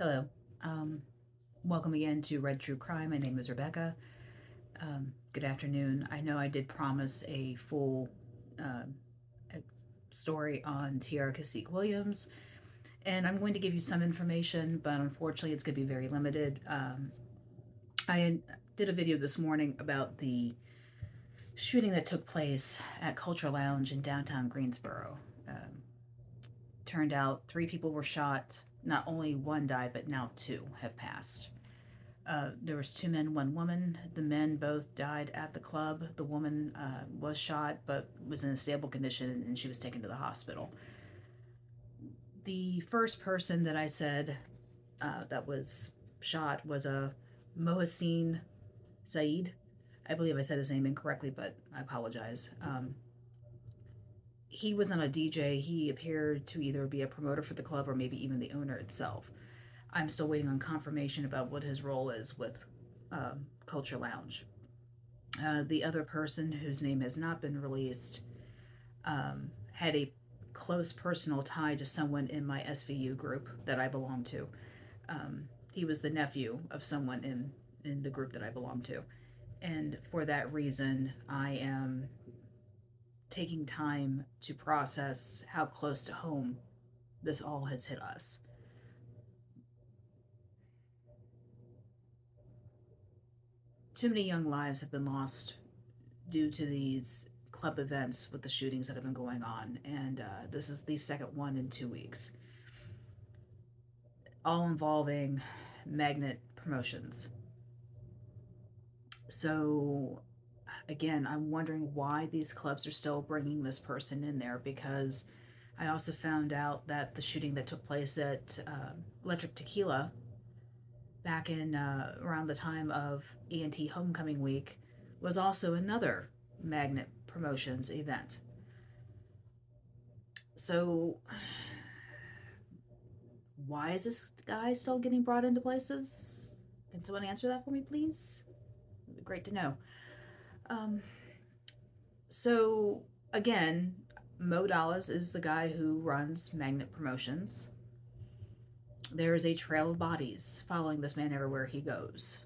Hello. Um, Welcome again to Red True Crime. My name is Rebecca. Good afternoon. I know I did promise a full uh, story on Tiara Cacique Williams, and I'm going to give you some information, but unfortunately, it's going to be very limited. I did a video this morning about the shooting that took place at Culture Lounge in downtown Greensboro. Turned out three people were shot. Not only one died, but now two have passed. There was two men, one woman. The men both died at the club. The woman was shot, but was in a stable condition, and she was taken to the hospital. The first person that I said that was shot was a Mohsin Saeed. I believe I said his name incorrectly, but I apologize. He was not a DJ. He appeared to either be a promoter for the club or maybe even the owner itself. I'm still waiting on confirmation about what his role is with Culture Lounge. The other person, whose name has not been released, had a close personal tie to someone in my SVU group that I belong to. He was the nephew of someone in the group that I belong to. And for that reason, I am taking time to process how close to home this all has hit us. Too many young lives have been lost due to these club events with the shootings that have been going on, and this is the second one in 2 weeks, all involving Magnet Promotions. So, again, I'm wondering why these clubs are still bringing this person in there, because I also found out that the shooting that took place at Electric Tequila back in around the time of ENT Homecoming Week was also another Magnet Promotions event. So, why is this guy still getting brought into places? Can someone answer that for me, please? It'd be great to know. Um, so, again, Mo Dallas is the guy who runs Magnet Promotions. There is a trail of bodies following this man everywhere he goes.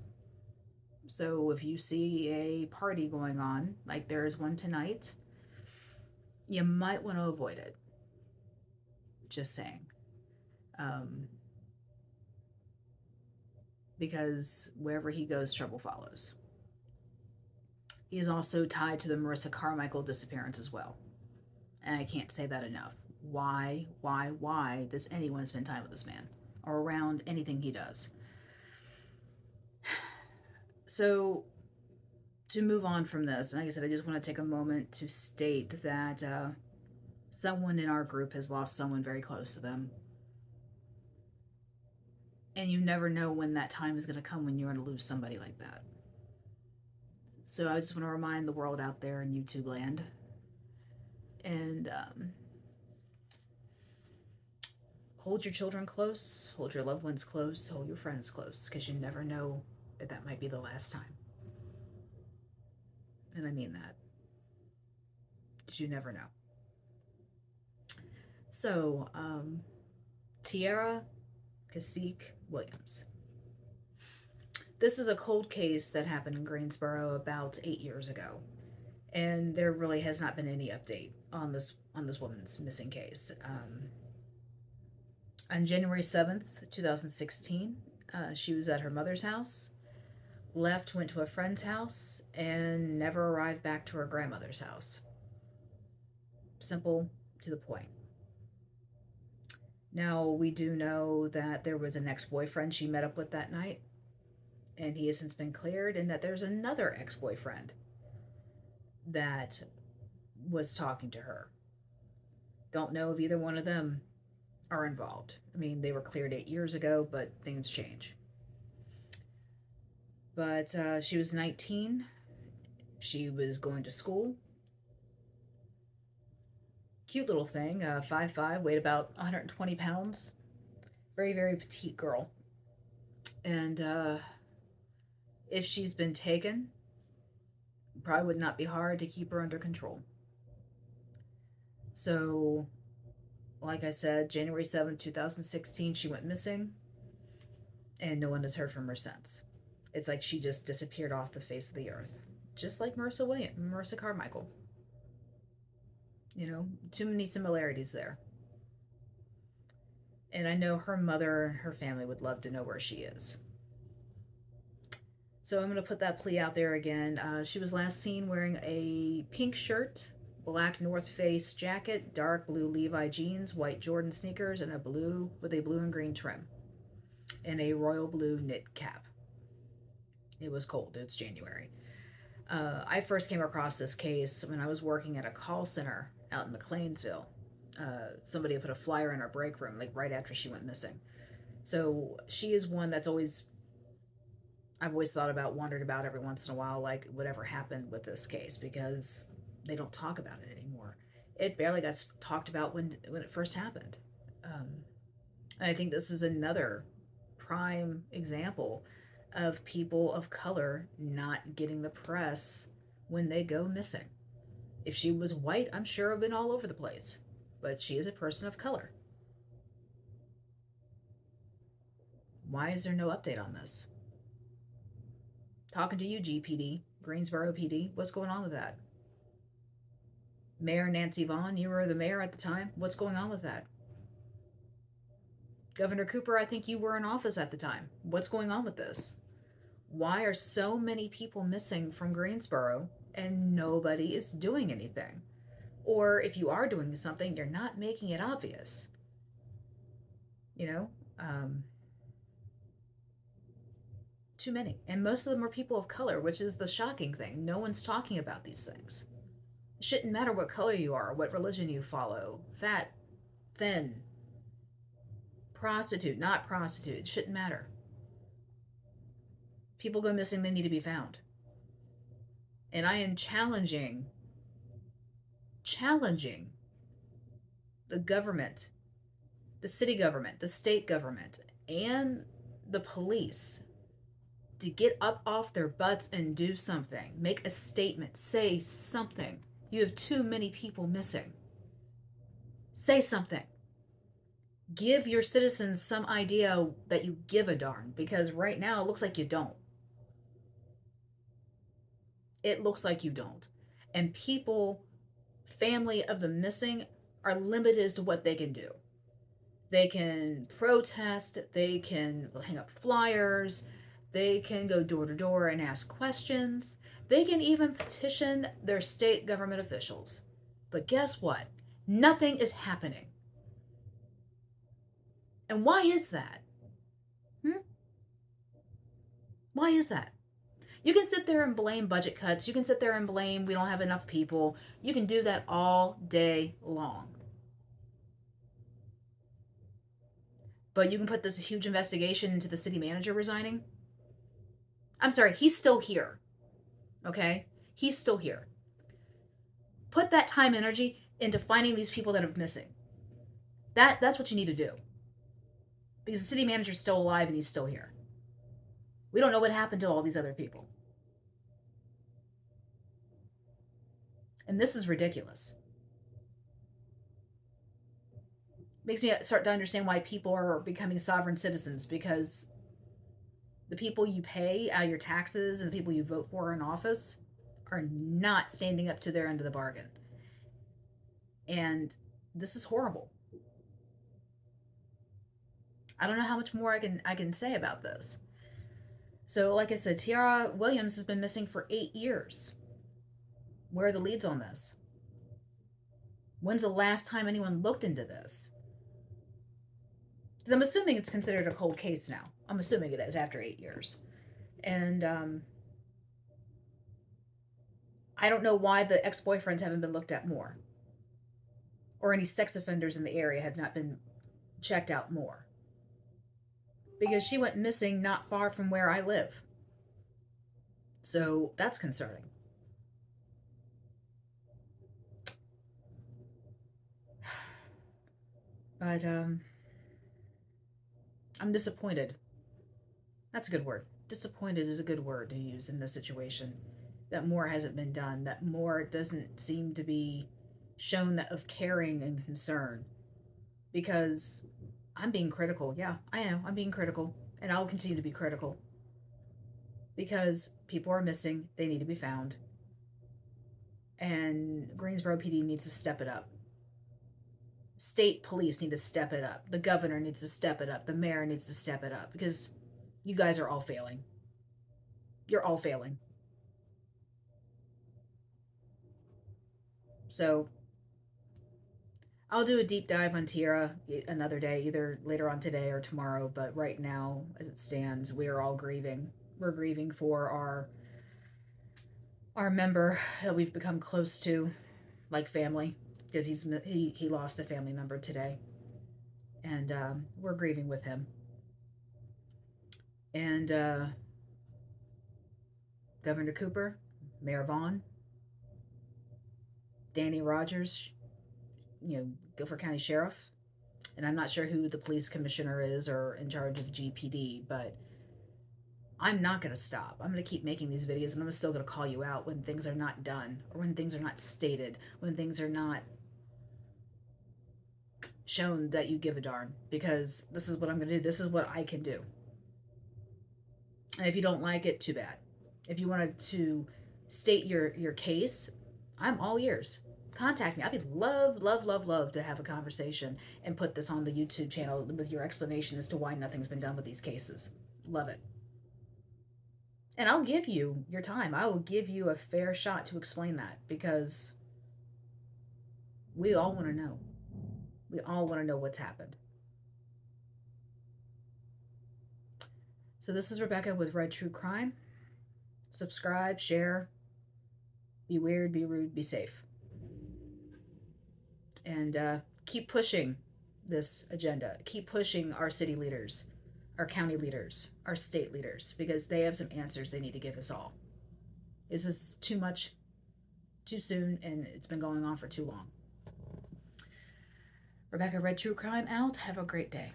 So, if you see a party going on, like there is one tonight, you might want to avoid it. Just saying. Um, because wherever he goes, trouble follows. He is also tied to the Marissa Carmichael disappearance as well. And I can't say that enough. Why does anyone spend time with this man or around anything he does? So, to move on from this, and like I said, I just want to take a moment to state that someone in our group has lost someone very close to them. And you never know when that time is going to come when you're going to lose somebody like that. So I just want to remind the world out there in YouTube land and hold your children close, hold your loved ones close, hold your friends close, because you never know if that might be the last time. And I mean that, because you never know. So, Tiara Cacique Williams. This is a cold case that happened in Greensboro about 8 years ago, and there really has not been any update on this woman's missing case. On January 7th, 2016, she was at her mother's house, left, went to a friend's house, and never arrived back to her grandmother's house. Simple, to the point. Now, we do know that there was an ex-boyfriend she met up with that night, and he has since been cleared, and that there's another ex-boyfriend that was talking to her. Don't know if either one of them are involved. I mean, they were cleared 8 years ago, but things change. But she was 19. She was going to school. Cute little thing, 5'5", weighed about 120 pounds. Very, very petite girl. And if she's been taken, probably would not be hard to keep her under control. So, like I said, January 7th, 2016, she went missing. and no one has heard from her since. It's like she just disappeared off the face of the earth, just like Marissa Carmichael. You know, too many similarities there. And I know her mother and her family would love to know where she is. So I'm going to put that plea out there again. She was last seen wearing a pink shirt, black North Face jacket, dark blue Levi jeans, white Jordan sneakers, and a blue with a blue and green trim, and a royal blue knit cap. It was cold. It's January. I first came across this case when I was working at a call center out in McLeansville. Somebody put a flyer in our break room, like right after she went missing. So she is one that's always, I've always thought about, wondered about every once in a while, like whatever happened with this case, because they don't talk about it anymore. It barely got talked about when it first happened. Um, and I think this is another prime example of people of color not getting the press when they go missing. If she was white, I'm sure it would have been all over the place. But she is a person of color. Why is there no update on this? Talking to you, GPD, Greensboro PD, what's going on with that? Mayor Nancy Vaughn, you were the mayor at the time. What's going on with that? Governor Cooper, I think you were in office at the time. What's going on with this? Why are so many people missing from Greensboro and nobody is doing anything? Or if you are doing something, you're not making it obvious. You know, um, too many. And most of them are people of color, which is the shocking thing. No one's talking about these things. It shouldn't matter what color you are, what religion you follow, fat, thin, prostitute, not prostitute. It shouldn't matter. People go missing, they need to be found. And I am challenging the government, the city government, the state government, and the police to get up off their butts and do something. Make a statement. Say something. You have too many people missing. Say something. Give your citizens some idea that you give a darn, because right now it looks like you don't. It looks like you don't. And people, family of the missing, are limited as to what they can do. They can protest, they can hang up flyers, they can go door to door and ask questions, they can even petition their state government officials. But guess what? Nothing is happening. And why is that? Hmm? Why is that? You can sit there and blame budget cuts. You can sit there and blame we don't have enough people. You can do that all day long. But you can put this huge investigation into the city manager resigning. I'm sorry, he's still here. Okay? He's still here. Put that time and energy into finding these people that are missing. That's what you need to do. Because the city manager's still alive and he's still here. We don't know what happened to all these other people. And this is ridiculous. Makes me start to understand why people are becoming sovereign citizens, because the people you pay out of your taxes and the people you vote for in office are not standing up to their end of the bargain. And this is horrible. I don't know how much more I can say about this. So, like I said, Tiara Williams has been missing for 8 years. Where are the leads on this? When's the last time anyone looked into this? Because I'm assuming it's considered a cold case now. I'm assuming it is after 8 years. And I don't know why the ex boyfriends haven't been looked at more, or any sex offenders in the area have not been checked out more. Because she went missing not far from where I live. So that's concerning. But I'm disappointed. That's a good word. Disappointed is a good word to use in this situation. That more hasn't been done. That more doesn't seem to be shown of caring and concern. Because I'm being critical. Yeah, I am. I'm being critical. And I'll continue to be critical because people are missing. They need to be found. And Greensboro PD needs to step it up. State police need to step it up. The governor needs to step it up. The mayor needs to step it up because you guys are all failing. You're all failing. So I'll do a deep dive on Tierra another day, either later on today or tomorrow. But right now, as it stands, we are all grieving. We're grieving for our member that we've become close to, like family, because he lost a family member today, and we're grieving with him. And Governor Cooper, Mayor Vaughn, Danny Rogers, Guilford County Sheriff, and I'm not sure who the police commissioner is or in charge of GPD, but I'm not going to stop. I'm going to keep making these videos, and I'm still going to call you out when things are not done, or when things are not stated, when things are not shown that you give a darn, because this is what I'm going to do. This is what I can do. And if you don't like it, too bad. If you wanted to state your case, I'm all ears. Contact me. I'd love to have a conversation and put this on the YouTube channel with your explanation as to why nothing's been done with these cases. Love it. And I'll give you your time. I will give you a fair shot to explain that, because we all want to know. We all want to know what's happened. So this is Rebecca with Red True Crime. Subscribe, share, be weird, be rude, be safe. And keep pushing this agenda. Keep pushing our city leaders, our county leaders, our state leaders, because they have some answers they need to give us all. This is too much, too soon, and it's been going on for too long. Rebecca, Red True Crime out. Have a great day.